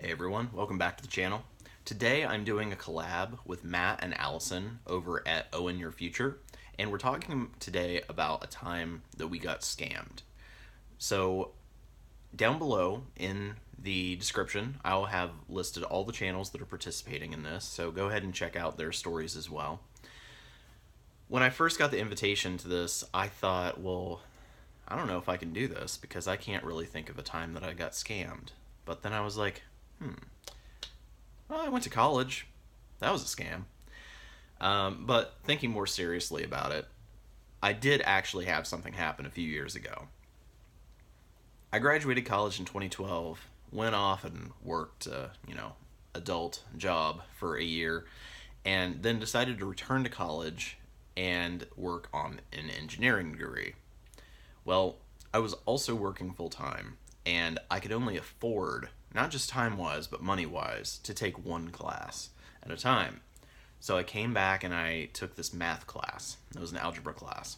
Hey everyone, welcome back to the channel. Today I'm doing a collab with Matt and Allison over at Owen Your Future, and we're talking today about a time that we got scammed. So down below in the description, I'll have listed all the channels that are participating in this, so go ahead and check out their stories as well. When I first got the invitation to this, I thought, well, I don't know if I can do this because I can't really think of a time that I got scammed. But then I was like, well, I went to college. That was a scam. But thinking more seriously about it, I did actually have something happen a few years ago. I graduated college in 2012, went off and worked adult job for a year, and then decided to return to college and work on an engineering degree. Well, I was also working full time, and I could only afford, not just time wise, but money wise, to take one class at a time. So I came back and I took this math class. It was an algebra class.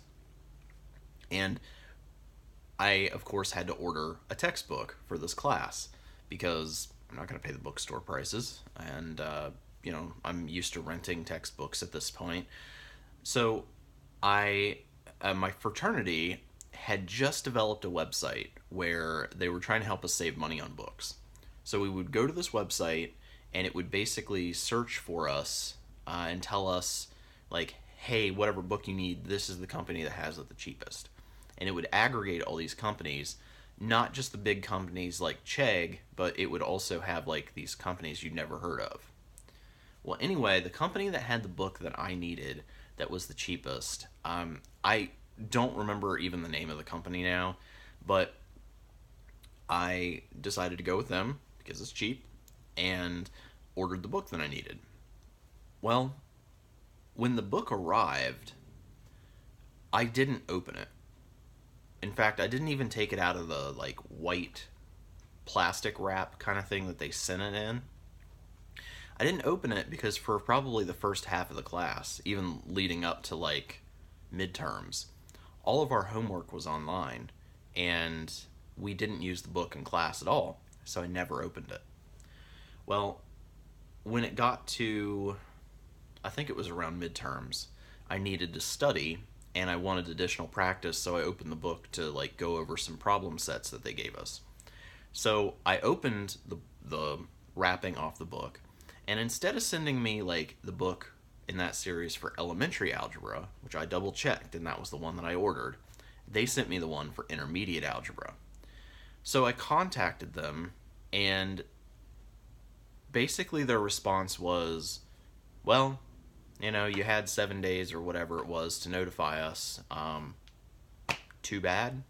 And I, of course, had to order a textbook for this class because I'm not going to pay the bookstore prices. And, I'm used to renting textbooks at this point. So my fraternity had just developed a website where they were trying to help us save money on books. So we would go to this website and it would basically search for us and tell us, like, hey, whatever book you need, this is the company that has it the cheapest. And it would aggregate all these companies, not just the big companies like Chegg, but it would also have like these companies you'd never heard of. Well, anyway, the company that had the book that I needed that was the cheapest, I don't remember even the name of the company now, but I decided to go with them because it's cheap and ordered the book that I needed. Well, when the book arrived, I didn't open it. In fact, I didn't even take it out of the like white plastic wrap kind of thing that they sent it in. I didn't open it because for probably the first half of the class, even leading up to like midterms, all of our homework was online and we didn't use the book in class at all, so I never opened it. Well, when it got to, I think it was around midterms, I needed to study and I wanted additional practice, so I opened the book to like go over some problem sets that they gave us. So I opened the wrapping off the book, and instead of sending me like the book in that series for elementary algebra, which I double checked and that was the one that I ordered, they sent me the one for intermediate algebra. So I contacted them, and basically their response was, well, you had 7 days or whatever it was to notify us. Too bad.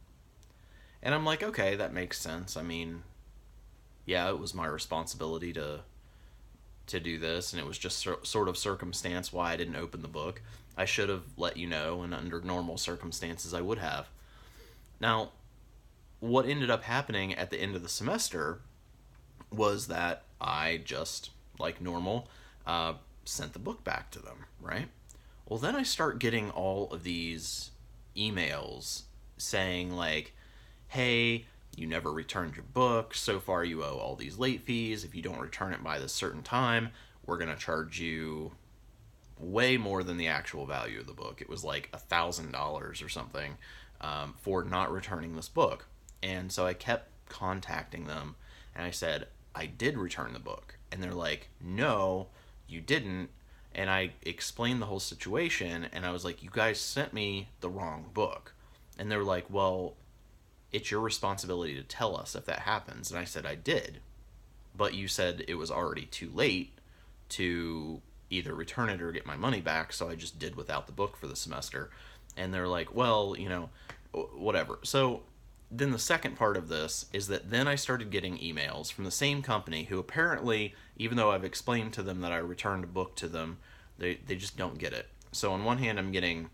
And I'm like, okay, that makes sense. I mean, yeah, it was my responsibility to do this, and it was just sort of circumstance why I didn't open the book. I should have let you know, and under normal circumstances I would have. Now, what ended up happening at the end of the semester was that I just, like normal, sent the book back to them, right? Well, then I start getting all of these emails saying like, hey, you never returned your book, so far you owe all these late fees, if you don't return it by this certain time, we're going to charge you way more than the actual value of the book. It was like $1,000 or something for not returning this book. And so I kept contacting them, and I said, I did return the book. And they're like, no, you didn't. And I explained the whole situation, and I was like, you guys sent me the wrong book. And they were like, well, it's your responsibility to tell us if that happens. And I said, I did. But you said it was already too late to either return it or get my money back, so I just did without the book for the semester. And they're like, well, whatever. So then the second part of this is that then I started getting emails from the same company who apparently, even though I've explained to them that I returned a book to them, they just don't get it. So on one hand, I'm getting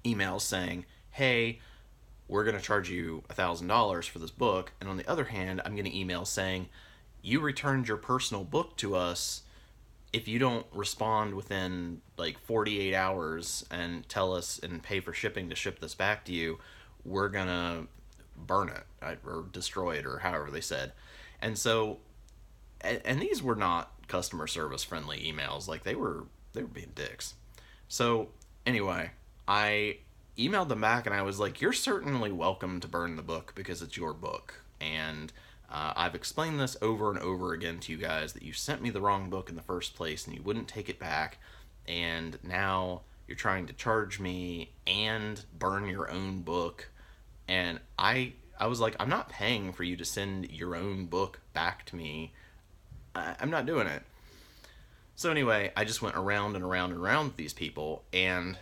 emails saying, hey, we're going to charge you $1,000 for this book. And on the other hand, I'm getting emails saying, you returned your personal book to us. If you don't respond within like 48 hours and tell us and pay for shipping to ship this back to you, we're going to burn it or destroy it or however they said. And so and these were not customer service friendly emails. Like they were being dicks. So anyway, I emailed them back and I was like, "You're certainly welcome to burn the book because it's your book." And I've explained this over and over again to you guys that you sent me the wrong book in the first place and you wouldn't take it back, and now you're trying to charge me and burn your own book. And I was like, I'm not paying for you to send your own book back to me. I'm not doing it. So anyway, I just went around and around and around with these people, and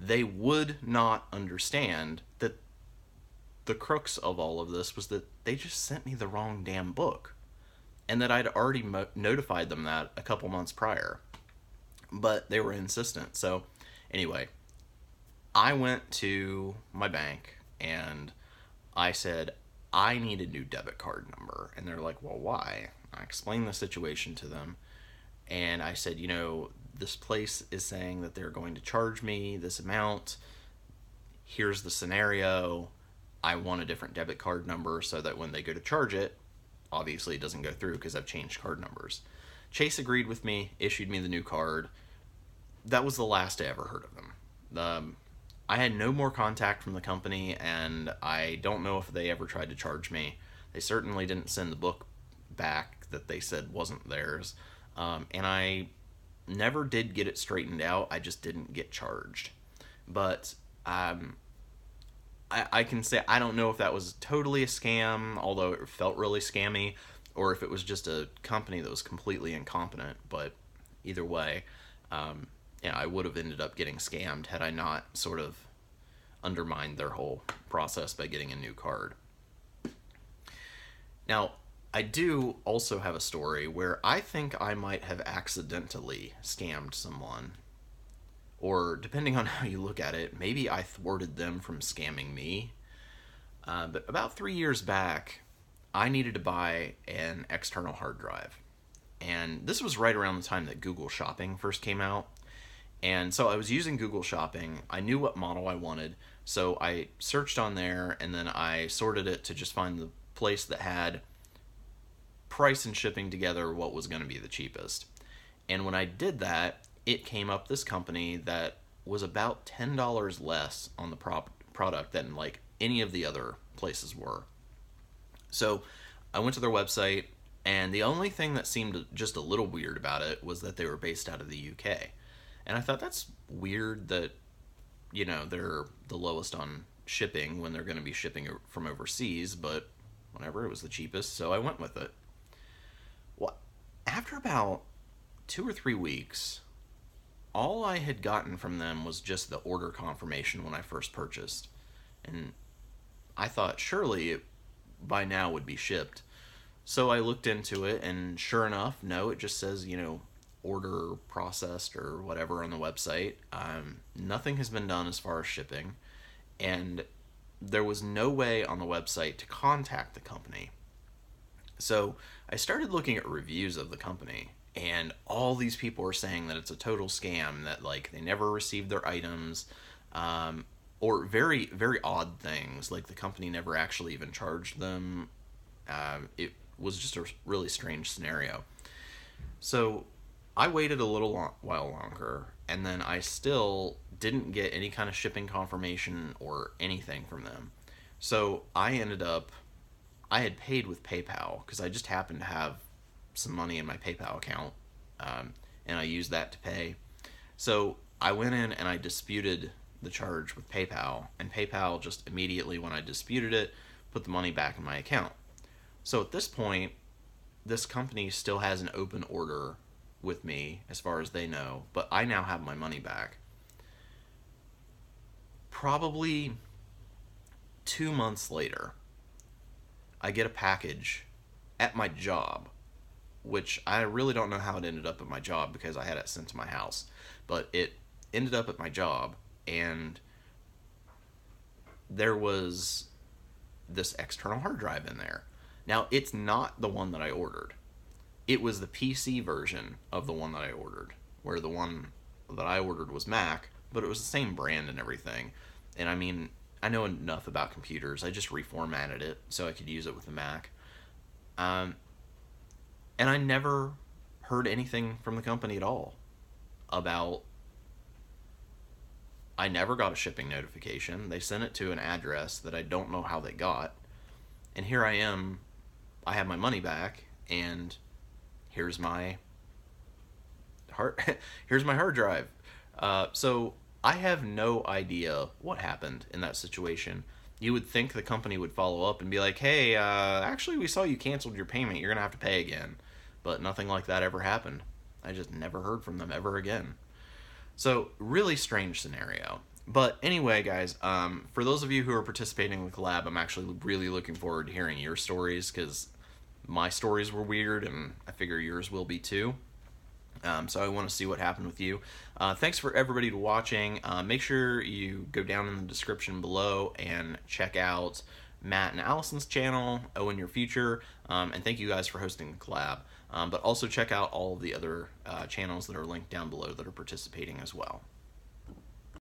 they would not understand that the crux of all of this was that they just sent me the wrong damn book, and that I'd already notified them that a couple months prior. But they were insistent. So anyway, I went to my bank and I said, I need a new debit card number. And they're like, well, why? I explained the situation to them. And I said, this place is saying that they're going to charge me this amount. Here's the scenario. I want a different debit card number so that when they go to charge it, obviously it doesn't go through because I've changed card numbers. Chase agreed with me, issued me the new card. That was the last I ever heard of them. I had no more contact from the company, and I don't know if they ever tried to charge me. They certainly didn't send the book back that they said wasn't theirs. And I never did get it straightened out. I just didn't get charged. But I can say I don't know if that was totally a scam, although it felt really scammy, or if it was just a company that was completely incompetent. But either way, I would have ended up getting scammed had I not sort of undermined their whole process by getting a new card. Now, I do also have a story where I think I might have accidentally scammed someone. Or, depending on how you look at it, maybe I thwarted them from scamming me. But about 3 years back, I needed to buy an external hard drive. And this was right around the time that Google Shopping first came out. And so I was using Google Shopping. I knew what model I wanted. So I searched on there, and then I sorted it to just find the place that had price and shipping together what was going to be the cheapest. And when I did that, it came up this company that was about $10 less on the product than like any of the other places were. So I went to their website, and the only thing that seemed just a little weird about it was that they were based out of the UK. And I thought that's weird that, they're the lowest on shipping when they're going to be shipping from overseas, but whatever, it was the cheapest, so I went with it. Well, after about 2 or 3 weeks, all I had gotten from them was just the order confirmation when I first purchased. And I thought surely it by now would be shipped. So I looked into it, and sure enough, no, it just says, order processed or whatever on the website. Nothing has been done as far as shipping, and there was no way on the website to contact the company. So I started looking at reviews of the company, and all these people are saying that it's a total scam, that like they never received their items, or very, very odd things, like the company never actually even charged them. It was just a really strange scenario. So I waited a little while longer, and then I still didn't get any kind of shipping confirmation or anything from them. So I had paid with PayPal because I just happened to have some money in my PayPal account, and I used that to pay. So I went in and I disputed the charge with PayPal, and PayPal just immediately, when I disputed it, put the money back in my account. So at this point, this company still has an open order with me as far as they know, but I now have my money back. Probably 2 months later, I get a package at my job, which I really don't know how it ended up at my job because I had it sent to my house, but it ended up at my job, and there was this external hard drive in there. Now, it's not the one that I ordered. It was the PC version of the one that I ordered, where the one that I ordered was Mac, but it was the same brand and everything. And I mean, I know enough about computers. I just reformatted it so I could use it with the Mac. And And I never heard anything from the company at all about. I never got a shipping notification. They sent it to an address that I don't know how they got. And here I am. I have my money back, and here's my hard here's my hard drive. So I have no idea what happened in that situation. You would think the company would follow up and be like, "Hey, actually, we saw you canceled your payment. You're gonna have to pay again." But nothing like that ever happened. I just never heard from them ever again. So, really strange scenario. But anyway, guys, for those of you who are participating in the collab, I'm actually really looking forward to hearing your stories, because my stories were weird, and I figure yours will be too. So I want to see what happened with you. Thanks for everybody watching. Make sure you go down in the description below and check out Matt and Allison's channel, Owen Your Future, and thank you guys for hosting the collab. But also check out all of the other channels that are linked down below that are participating as well.